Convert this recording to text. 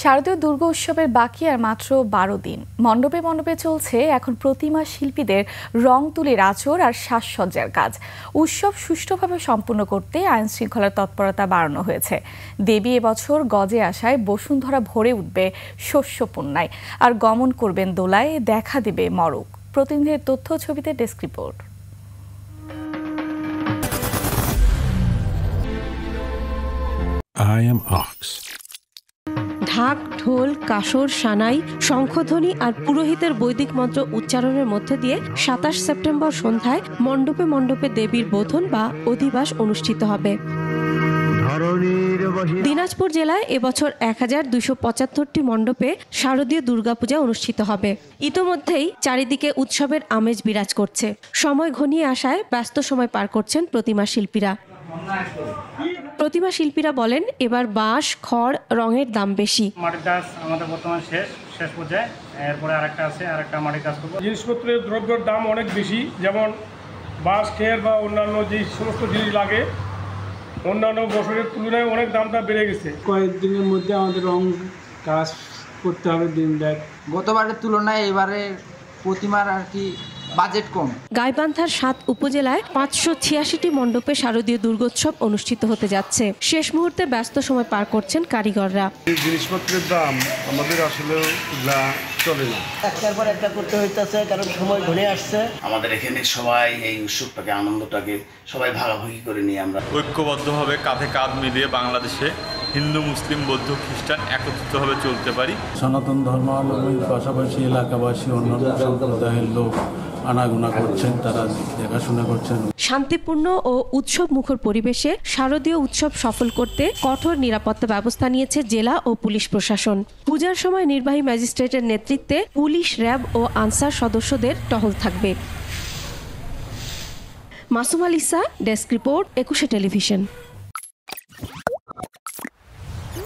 শারদীয় দুর্গা উৎসবের বাকি আর মাত্র 12 দিন। মণ্ডপে মণ্ডপে চলছে এখন প্রতিমা শিল্পীদের রং তুলির আঁচড় আর সাজসজ্জার কাজ। উৎসব সুষ্ঠুভাবে সম্পূর্ণ করতে আইন শৃঙ্খলার তৎপরতা বাড়ানো হয়েছে। দেবী এবছর গজে আসায় বসুন্ধরা ভরে উঠবে শস্য পণ্যায়, আর গমন করবেন দোলায়, দেখা দেবে মরক। প্রতিনিধির তথ্য ছবিতে desk report. I am Ox. ঢাক, ঢোল, কাসর, সানাই, শঙ্খধ্বনি আর পুরোহিতের বৈদিক মন্ত্র উচ্চারণের মধ্যে দিয়ে 27 সেপ্টেম্বর সন্ধ্যায় মণ্ডপে মণ্ডপে দেবীর বোধন বা অধিবাস অনুষ্ঠিত হবে। দিনাজপুর জেলায় এবছর 1275টি মণ্ডপে শারদীয় দুর্গাপূজা অনুষ্ঠিত হবে। ইতোমধ্যেই চারিদিকে উৎসবের আমেজ বিরাজ করছে। সময় ঘনিয়ে আসায় ব্যস্ত সময় পার করছেন প্রতিমা শিল্পীরা। প্রতিমা শিল্পীরা বলেন, এবার বাঁশ, খড়, রঙের দাম বেশি। মাটির কাজ আমাদের বর্তমান শেষ পর্যায়ে, এরপরে আরেকটা আছে, আরেকটা মাটির কাজ করবো। জিনিসপত্রের দ্রব্যের দাম অনেক বেশি, যেমন বাঁশ, খের বা অন্যান্য যে সমস্ত জিনিস লাগে অন্যান্য বছরের তুলনায় অনেক দামটা বেড়ে গেছে। কয়েকদিনের মধ্যে আমাদের রং কাজ করতে হবে দিন দেখ। গতবারের তুলনায় এবারে প্রতিমার আর কি বাজেট কম। গাইবান্ধার 7 উপজেলায় 586টি মণ্ডপে শারদীয় দুর্গোৎসব অনুষ্ঠিত হতে যাচ্ছে। শেষ মুহূর্তে ব্যস্ত সময় পার করছেন কারিগররা। জিনিসপত্রের দাম আমাদের আসলে চলে না, একটার পর একটা করতে হইতেছে, কারণ সময় ঘনিয়ে আসছে। আমাদের এখানে সবাই এই উৎসবটাকে, আনন্দটাকে সবাই ভাগাভাগি করে নিয়ে আমরা ঐক্যবদ্ধভাবে কাঁধে কাঁধ মিলিয়ে বাংলাদেশে হিন্দু, মুসলিম, বৌদ্ধ, খ্রিস্টান একত্রিতভাবে চলতে পারি। সনাতন ধর্মাবলম্বীর পাশাপাশি এলাকাবাসী অন্যান্য সম্প্রদায়ের লোক আনাগোনা করছেন, তারা দেখাশোনা করছেন। শান্তিপূর্ণ ও উৎসব মুখর পরিবেশে শারদীয় উৎসব সফল করতে কঠোর নিরাপত্তা ব্যবস্থা নিয়েছে জেলা ও পুলিশ প্রশাসন। পূজার সময় নির্বাহী ম্যাজিস্ট্রেটের নেতৃত্বে পুলিশ, র্যাব ও আনসার সদস্যদের টহল থাকবে। Masum আলিসা, desk report, 21 television.